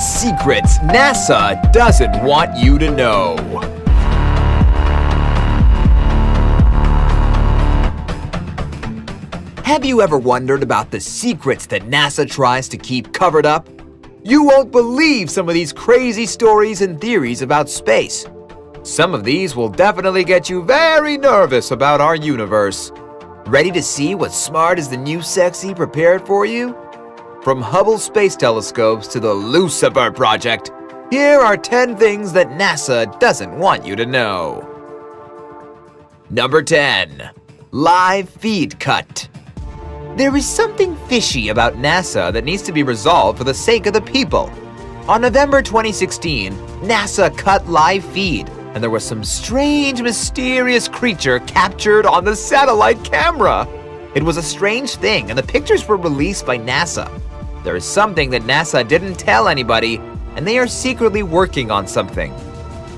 Secrets NASA doesn't want you to know. Have you ever wondered about the secrets that NASA tries to keep covered up? You won't believe some of these crazy stories and theories about space. Some of these will definitely get you very nervous about our universe. Ready to see what Smart is the New Sexy prepared for you? From Hubble Space Telescopes to the Lucifer Project, here are 10 things that NASA doesn't want you to know. Number 10. Live feed cut. There is something fishy about NASA that needs to be resolved for the sake of the people. On November 2016, NASA cut live feed, and there was some strange, mysterious creature captured on the satellite camera. It was a strange thing, and the pictures were released by NASA. There is something that NASA didn't tell anybody, and they are secretly working on something.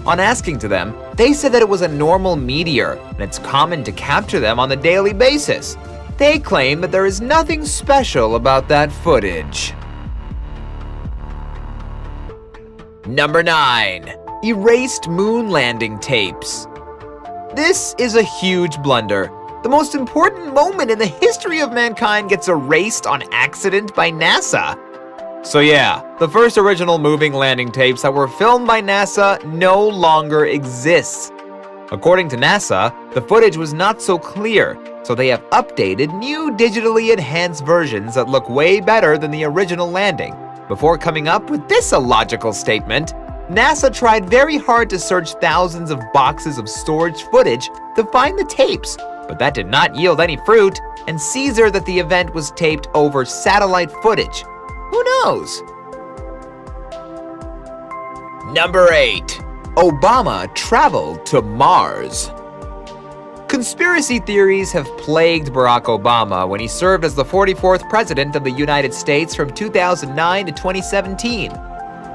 On asking to them, they said that it was a normal meteor, and it's common to capture them on a daily basis. They claim that there is nothing special about that footage. Number 9. Erased moon landing tapes. This is a huge blunder. The most important moment in the history of mankind gets erased on accident by NASA. So yeah, the first original moving landing tapes that were filmed by NASA no longer exists. According to NASA, the footage was not so clear, so they have updated new digitally enhanced versions that look way better than the original landing. Before coming up with this illogical statement, NASA tried very hard to search thousands of boxes of storage footage to find the tapes, but that did not yield any fruit, and Caesar that the event was taped over satellite footage. Who knows? Number 8. Obama traveled to Mars. Conspiracy theories have plagued Barack Obama when he served as the 44th President of the United States from 2009 to 2017.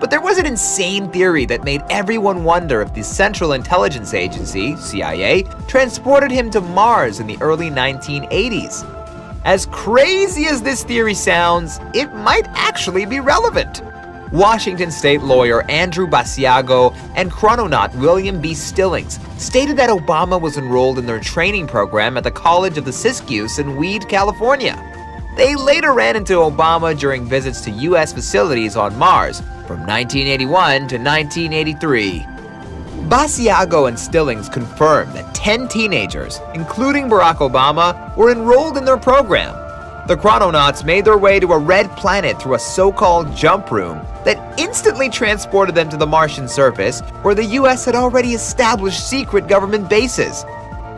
But there was an insane theory that made everyone wonder if the Central Intelligence Agency, CIA, transported him to Mars in the early 1980s. As crazy as this theory sounds, it might actually be relevant. Washington State lawyer Andrew Basiago and chrononaut William B. Stillings stated that Obama was enrolled in their training program at the College of the Siskiyous in Weed, California. They later ran into Obama during visits to U.S. facilities on Mars from 1981 to 1983. Basiago and Stillings confirmed that 10 teenagers, including Barack Obama, were enrolled in their program. The chrononauts made their way to a red planet through a so-called jump room that instantly transported them to the Martian surface, where the U.S. had already established secret government bases.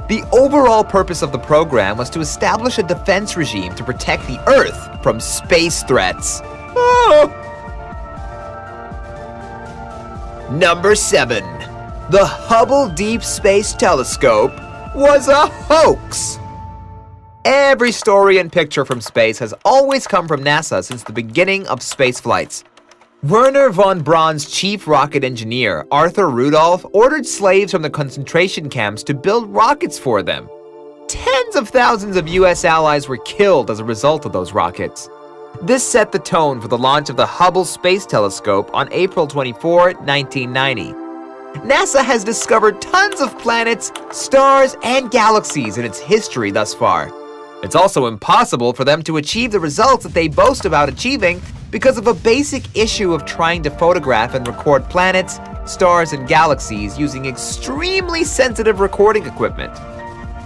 The overall purpose of the program was to establish a defense regime to protect the Earth from space threats. Number 7. The Hubble Deep Space Telescope was a hoax. Every story and picture from space has always come from NASA since the beginning of space flights. Wernher von Braun's chief rocket engineer, Arthur Rudolph, ordered slaves from the concentration camps to build rockets for them. Tens of thousands of U.S. allies were killed as a result of those rockets. This set the tone for the launch of the Hubble Space Telescope on April 24, 1990. NASA has discovered tons of planets, stars, and galaxies in its history thus far. It's also impossible for them to achieve the results that they boast about achieving because of a basic issue of trying to photograph and record planets, stars, and galaxies using extremely sensitive recording equipment.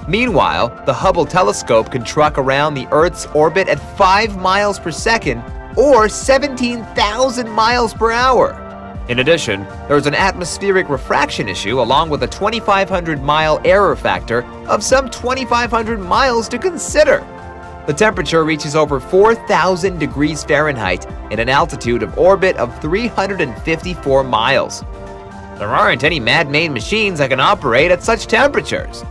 Meanwhile, the Hubble telescope can truck around the Earth's orbit at 5 miles per second or 17,000 miles per hour. In addition, there's an atmospheric refraction issue along with a 2,500-mile error factor of some 2,500 miles to consider. The temperature reaches over 4,000 degrees Fahrenheit at an altitude of orbit of 354 miles. There aren't any man-made machines that can operate at such temperatures.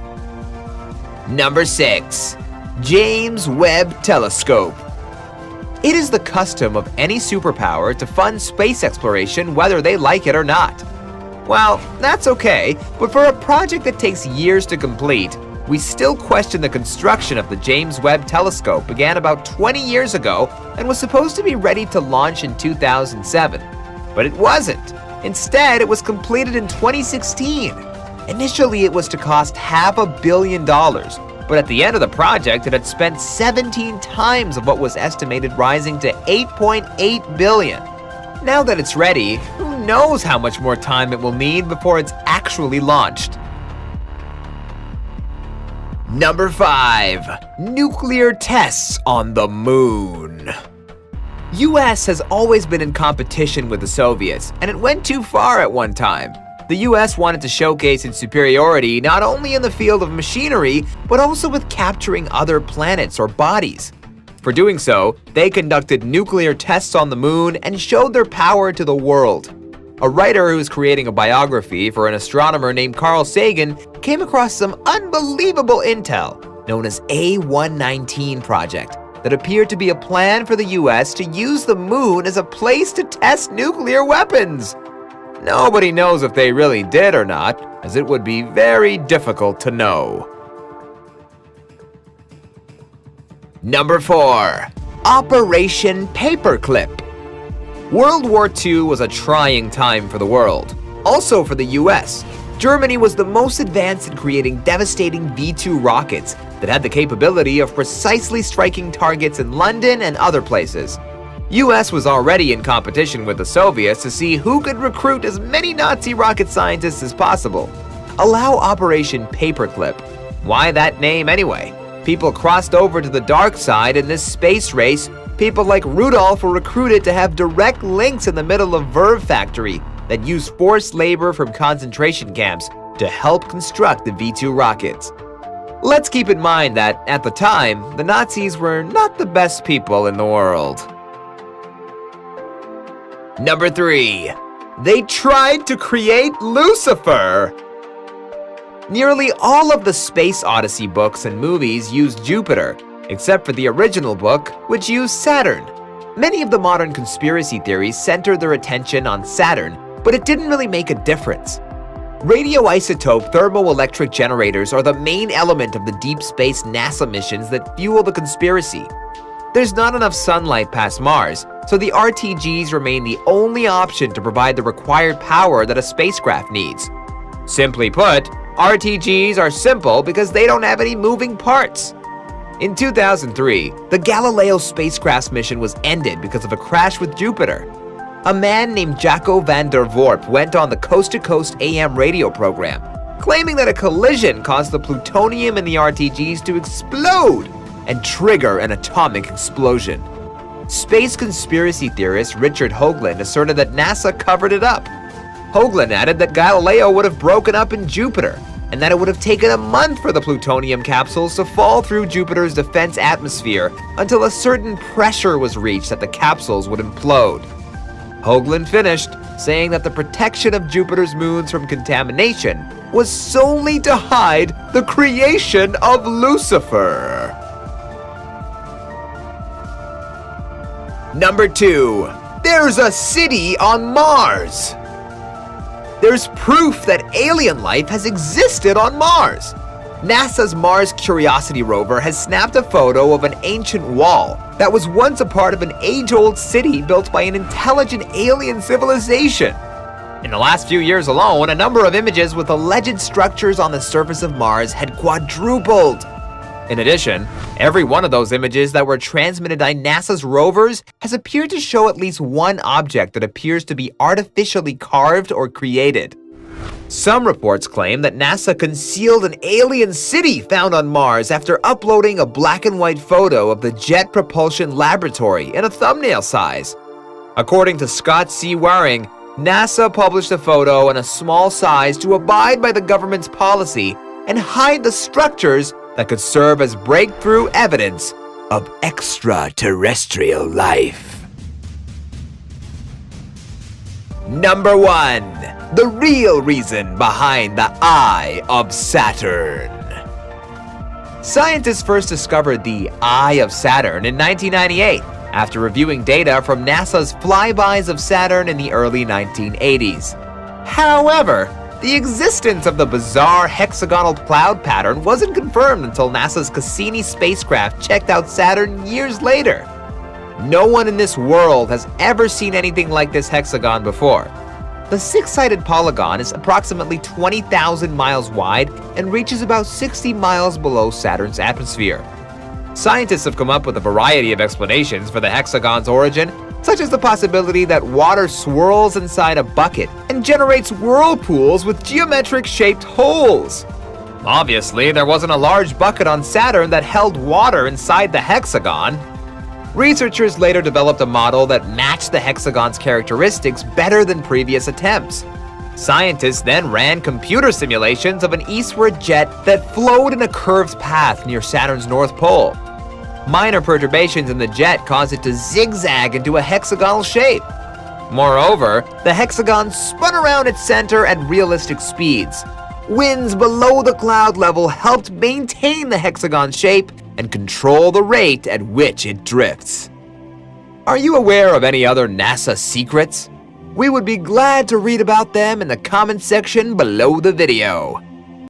Number 6. James Webb Telescope. It is the custom of any superpower to fund space exploration whether they like it or not. Well, that's okay, but for a project that takes years to complete, we still question the construction of the James Webb Telescope began about 20 years ago and was supposed to be ready to launch in 2007. But it wasn't. Instead, it was completed in 2016. Initially, it was to cost $500 million, but at the end of the project, it had spent 17 times of what was estimated, rising to $8.8 billion. Now that it's ready, who knows how much more time it will need before it's actually launched. Number 5. Nuclear tests on the moon. US has always been in competition with the Soviets, and it went too far at one time. The US wanted to showcase its superiority not only in the field of machinery, but also with capturing other planets or bodies. For doing so, they conducted nuclear tests on the moon and showed their power to the world. A writer who was creating a biography for an astronomer named Carl Sagan came across some unbelievable intel, known as A119 Project, that appeared to be a plan for the US to use the moon as a place to test nuclear weapons. Nobody knows if they really did or not, as it would be very difficult to know. Number 4. Operation Paperclip. World War II was a trying time for the world, also for the US. Germany was the most advanced in creating devastating V-2 rockets that had the capability of precisely striking targets in London and other places. US was already in competition with the Soviets to see who could recruit as many Nazi rocket scientists as possible. Allow Operation Paperclip. Why that name anyway? People crossed over to the dark side in this space race. People like Rudolph were recruited to have direct links in the middle of Verve Factory that used forced labor from concentration camps to help construct the V-2 rockets. Let's keep in mind that, at the time, the Nazis were not the best people in the world. Number 3. They tried to create Lucifer. Nearly all of the Space Odyssey books and movies used Jupiter, except for the original book, which used Saturn. Many of the modern conspiracy theories center their attention on Saturn, but it didn't really make a difference. Radioisotope thermoelectric generators are the main element of the deep space NASA missions that fuel the conspiracy. There's not enough sunlight past Mars, so the RTGs remain the only option to provide the required power that a spacecraft needs. Simply put, RTGs are simple because they don't have any moving parts. In 2003, the Galileo spacecraft's mission was ended because of a crash with Jupiter. A man named Jaco van der Vorp went on the Coast to Coast AM radio program, claiming that a collision caused the plutonium in the RTGs to explode and trigger an atomic explosion. Space conspiracy theorist Richard Hoagland asserted that NASA covered it up. Hoagland added that Galileo would have broken up in Jupiter, and that it would have taken a month for the plutonium capsules to fall through Jupiter's defense atmosphere until a certain pressure was reached that the capsules would implode. Hoagland finished, saying that the protection of Jupiter's moons from contamination was solely to hide the creation of Lucifer. Number 2. There's a city on Mars. There's proof that alien life has existed on Mars. NASA's Mars Curiosity rover has snapped a photo of an ancient wall that was once a part of an age-old city built by an intelligent alien civilization. In the last few years alone, a number of images with alleged structures on the surface of Mars had quadrupled. In addition, every one of those images that were transmitted by NASA's rovers has appeared to show at least one object that appears to be artificially carved or created. Some reports claim that NASA concealed an alien city found on Mars after uploading a black and white photo of the Jet Propulsion Laboratory in a thumbnail size. According to Scott C. Waring, NASA published a photo in a small size to abide by the government's policy and hide the structures that could serve as breakthrough evidence of extraterrestrial life. Number 1. The real reason behind the Eye of Saturn. Scientists first discovered the Eye of Saturn in 1998 after reviewing data from NASA's flybys of Saturn in the early 1980s. However, the existence of the bizarre hexagonal cloud pattern wasn't confirmed until NASA's Cassini spacecraft checked out Saturn years later. No one in this world has ever seen anything like this hexagon before. The six-sided polygon is approximately 20,000 miles wide and reaches about 60 miles below Saturn's atmosphere. Scientists have come up with a variety of explanations for the hexagon's origin, such as the possibility that water swirls inside a bucket and generates whirlpools with geometric-shaped holes. Obviously, there wasn't a large bucket on Saturn that held water inside the hexagon. Researchers later developed a model that matched the hexagon's characteristics better than previous attempts. Scientists then ran computer simulations of an eastward jet that flowed in a curved path near Saturn's North Pole. Minor perturbations in the jet caused it to zigzag into a hexagonal shape. Moreover, the hexagon spun around its center at realistic speeds. Winds below the cloud level helped maintain the hexagon's shape and control the rate at which it drifts. Are you aware of any other NASA secrets? We would be glad to read about them in the comment section below the video.